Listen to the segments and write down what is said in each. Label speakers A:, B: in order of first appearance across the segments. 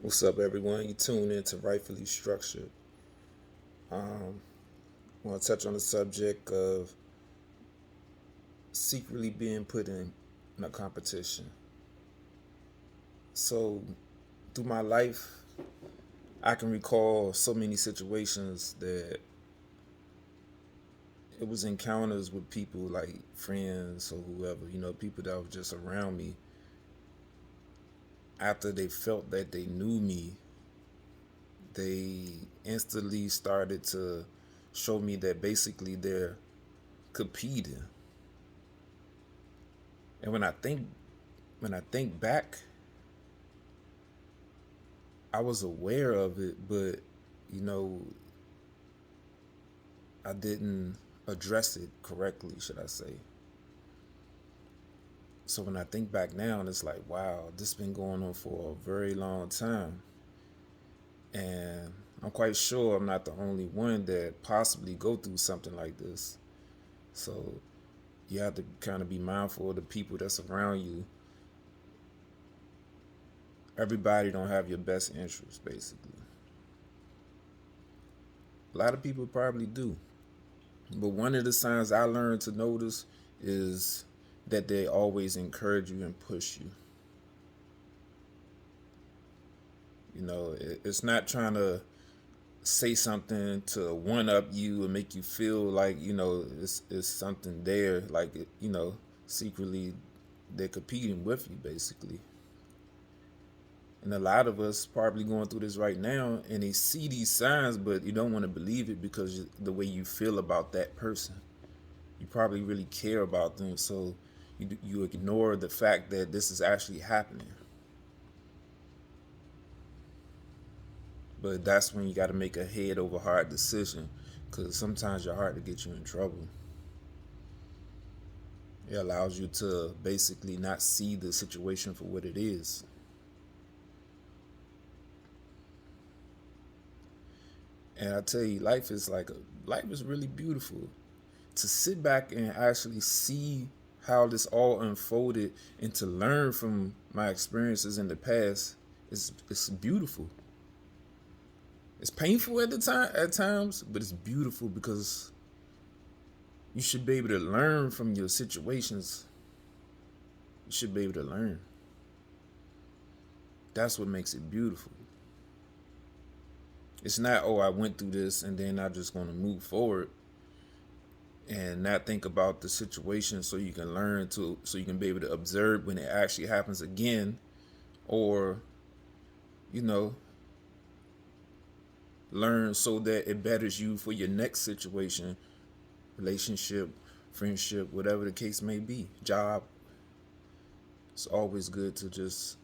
A: What's up, everyone? You tune in to Rightfully Structured. I want to touch on the subject of secretly being put in a competition. So, through my life, I can recall so many situations that it was encounters with people like friends or whoever, people that were just around me. After they felt that they knew me, they instantly started to show me that basically they're competing. And when I think back, I was aware of it, but you know, I didn't address it correctly, should I say. So when I think back now, it's like, wow, this has been going on for a very long time. And I'm quite sure I'm not the only one that possibly go through something like this. So you have to kind of be mindful of the people that's around you. Everybody don't have your best interests, basically. A lot of people probably do. But one of the signs I learned to notice is that they always encourage you and push you. It's not trying to say something to one up you and make you feel like it's something there. Like secretly they're competing with you, basically. And a lot of us probably going through this right now, and they see these signs, but you don't want to believe it because the way you feel about that person. You probably really care about them, so you ignore the fact that this is actually happening. But that's when you got to make a head over heart decision, because sometimes your heart to get you in trouble. It allows you to basically not see the situation for what it is. And I tell you, life is really beautiful. To sit back and actually see how this all unfolded and to learn from my experiences in the past it's beautiful. It's painful at times, but it's beautiful because you should be able to learn from your situations. You should be able to learn. That's what makes it beautiful. It's not, oh, I went through this and then I'm just going to move forward and not think about the situation so you can learn to, so you can be able to observe when it actually happens again, or, you know, learn so that it betters you for your next situation, relationship, friendship, whatever the case may be, job. It's always good to just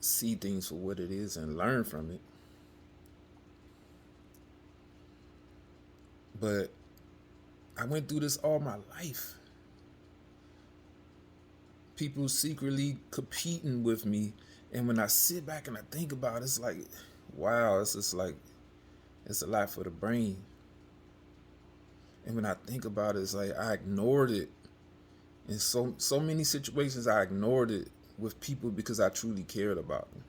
A: see things for what it is and learn from it. But I went through this all my life. People secretly competing with me. And when I sit back and I think about it, it's like, wow, it's just like, it's a lot for the brain. And when I think about it, it's like I ignored it. In so many situations, I ignored it with people because I truly cared about them.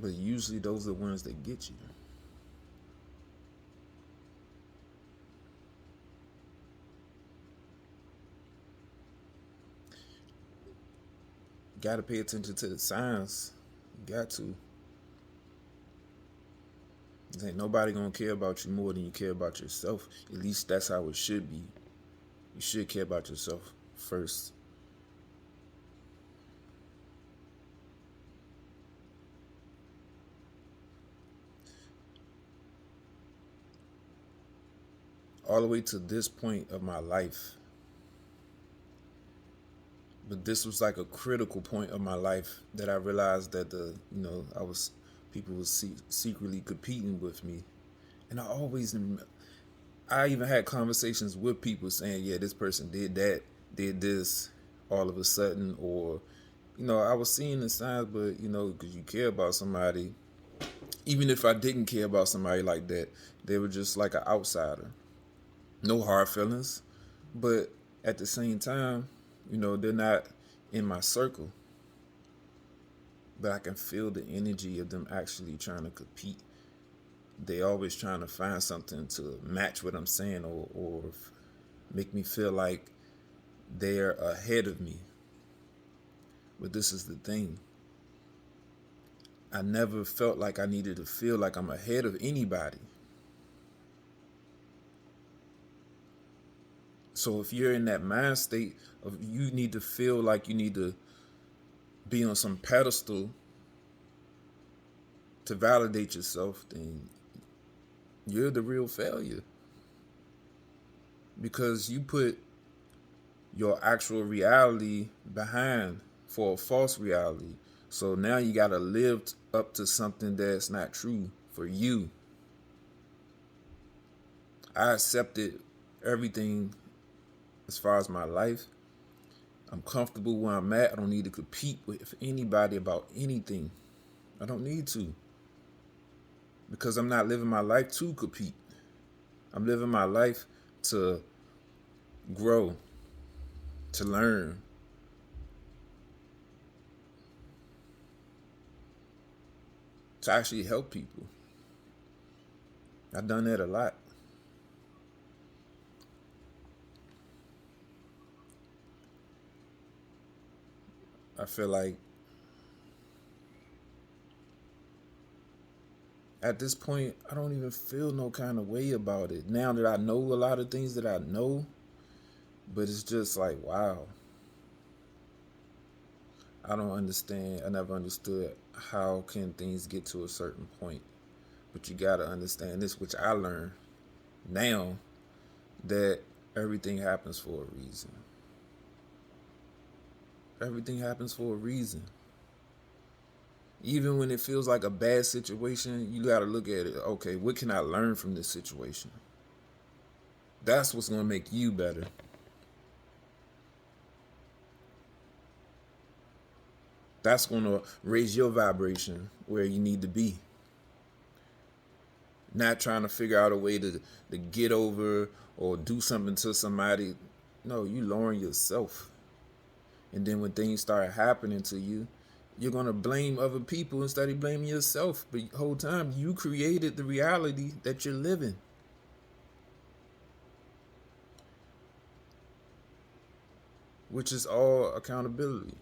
A: But usually those are the ones that get you. You gotta pay attention to the signs. You got to. Ain't nobody gonna care about you more than you care about yourself. At least that's how it should be. You should care about yourself first. All the way to this point of my life. But this was like a critical point of my life that I realized that people was secretly competing with me, and I even had conversations with people saying, yeah, this person did that, did this, all of a sudden, or I was seeing the signs, but because you care about somebody, even if I didn't care about somebody like that, they were just like an outsider. No hard feelings, but at the same time, they're not in my circle. but I can feel the energy of them actually trying to compete. They always trying to find something to match what I'm saying, or make me feel like they're ahead of me. But this is the thing. I never felt like I needed to feel like I'm ahead of anybody. So if you're in that mind state of you need to feel like you need to be on some pedestal to validate yourself, then you're the real failure. Because you put your actual reality behind for a false reality. So now you got to live up to something that's not true for you. I accepted everything as far as my life. I'm comfortable where I'm at. I don't need to compete with anybody about anything. I don't need to. Because I'm not living my life to compete. I'm living my life to grow, to learn, to actually help people. I've done that a lot. I feel like at this point, I don't even feel no kind of way about it. Now that I know a lot of things that I know, but it's just like, wow. I don't understand. I never understood how can things get to a certain point. But you got to understand this, which I learned now, that everything happens for a reason. Everything happens for a reason. Even when it feels like a bad situation, you got to look at it. Okay, what can I learn from this situation? That's what's going to make you better. That's going to raise your vibration where you need to be. Not trying to figure out a way to get over or do something to somebody. No, you lowering yourself. And then when things start happening to you, you're going to blame other people instead of blaming yourself. But the whole time, you created the reality that you're living. Which is all accountability.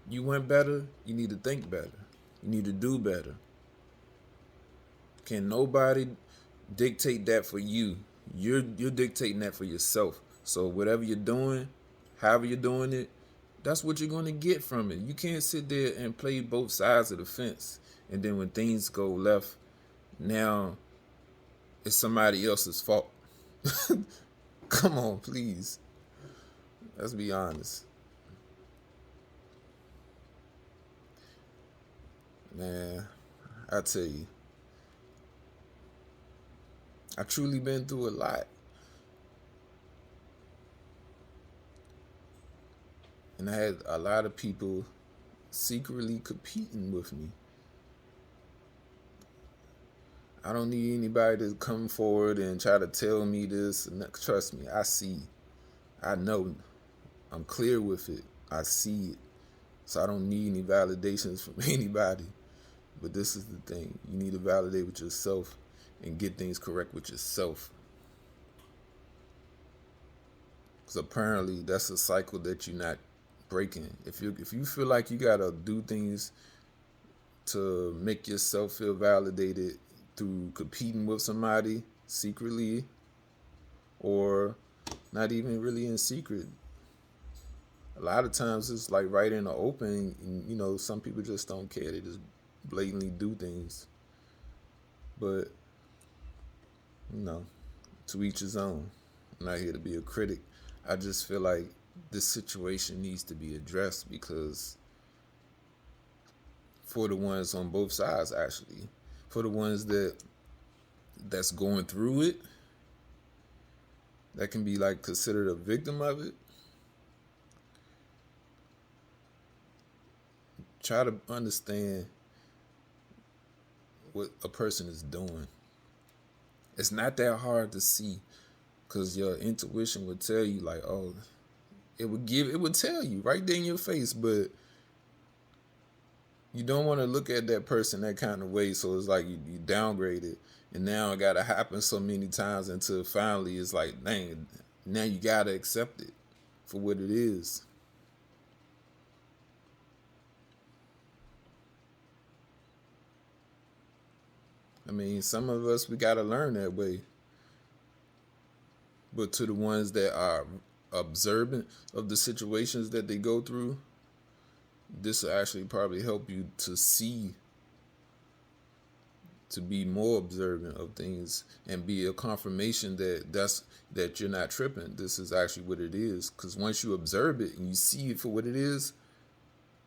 A: You want better, you need to think better. You need to do better. Can nobody dictate that for you? You're dictating that for yourself. So whatever you're doing, however you're doing it, that's what you're going to get from it. You can't sit there and play both sides of the fence. And then when things go left, now it's somebody else's fault. Come on, please. Let's be honest. Man, I tell you, I truly been through a lot. And I had a lot of people secretly competing with me. I don't need anybody to come forward and try to tell me this. Trust me, I see. I know. I'm clear with it. I see it. So I don't need any validations from anybody. But this is the thing. You need to validate with yourself and get things correct with yourself. Because apparently that's a cycle that you're not breaking. If you feel like you gotta do things to make yourself feel validated through competing with somebody secretly, or not even really in secret, a lot of times it's like right in the open. And, some people just don't care. They just blatantly do things. But to each his own. I'm not here to be a critic. I just feel like this situation needs to be addressed, because for the ones on both sides, actually, for the ones that's going through it, that can be like considered a victim of it, try to understand what a person is doing. It's not that hard to see, because your intuition would tell you like, oh, it would tell you right there in your face, but you don't want to look at that person that kind of way. So it's like you downgrade it, and now it got to happen so many times until finally it's like, dang, now you got to accept it for what it is. I mean, some of us, we got to learn that way. But to the ones that are observant of the situations that they go through, this will actually probably help you to see, to be more observant of things, and be a confirmation that you're not tripping. This is actually what it is. Because once you observe it and you see it for what it is,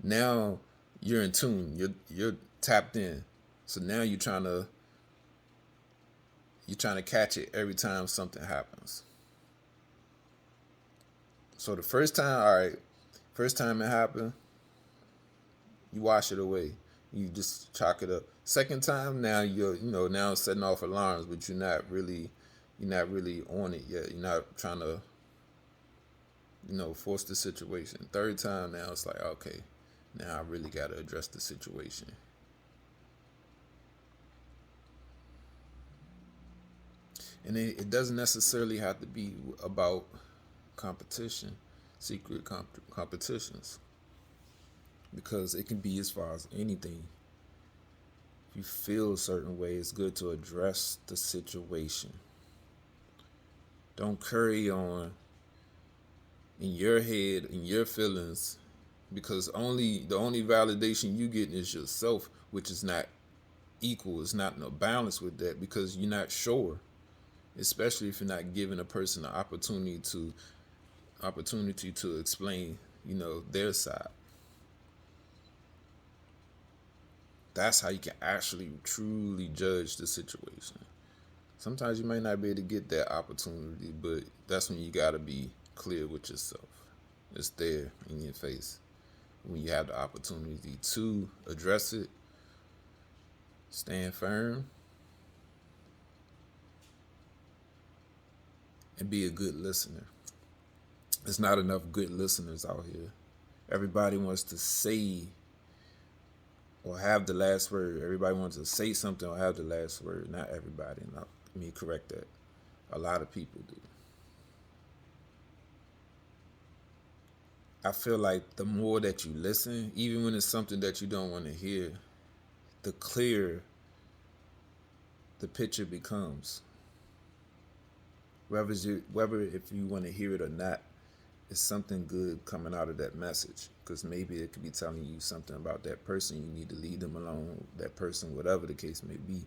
A: now you're in tune. You're tapped in. So now you're trying to catch it every time something happens. So the first time, all right, first time it happened, you wash it away. You just chalk it up. Second time, now now it's setting off alarms, but you're not really on it yet. You're not trying to force the situation. Third time, now it's like, okay, now I really got to address the situation. And it doesn't necessarily have to be about competition, secret competitions, because it can be as far as anything. If you feel a certain way, it's good to address the situation. Don't carry on in your head, in your feelings, because the only validation you get is yourself, which is not equal. It's not no balance with that, because you're not sure, especially if you're not giving a person the opportunity to explain, their side. That's how you can actually truly judge the situation. Sometimes you might not be able to get that opportunity, but that's when you gotta be clear with yourself. It's there in your face. When you have the opportunity to address it, stand firm, and be a good listener. There's not enough good listeners out here. Everybody wants to say or have the last word. Everybody wants to say something or have the last word. Not everybody. Not, let me correct that. A lot of people do. I feel like the more that you listen, even when it's something that you don't want to hear, the clearer the picture becomes. Whether if you want to hear it or not, it's something good coming out of that message. Because maybe it could be telling you something about that person. You need to leave them alone, that person, whatever the case may be.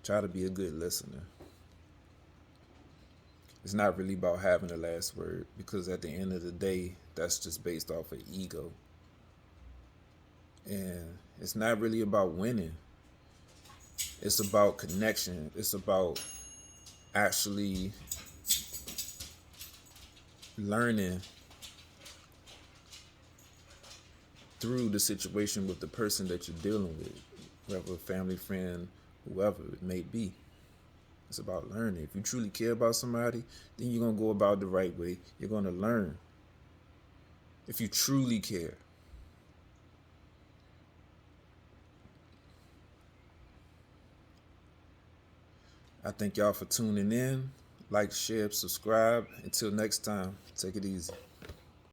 A: Try to be a good listener. It's not really about having the last word, because at the end of the day, that's just based off of ego. And it's not really about winning. It's about connection. It's about actually learning through the situation with the person that you're dealing with, whether a family, friend, whoever it may be. It's about learning. If you truly care about somebody, then you're going to go about the right way. You're going to learn. If you truly care. I thank y'all for tuning in. Like, share, subscribe. Until next time, take it easy.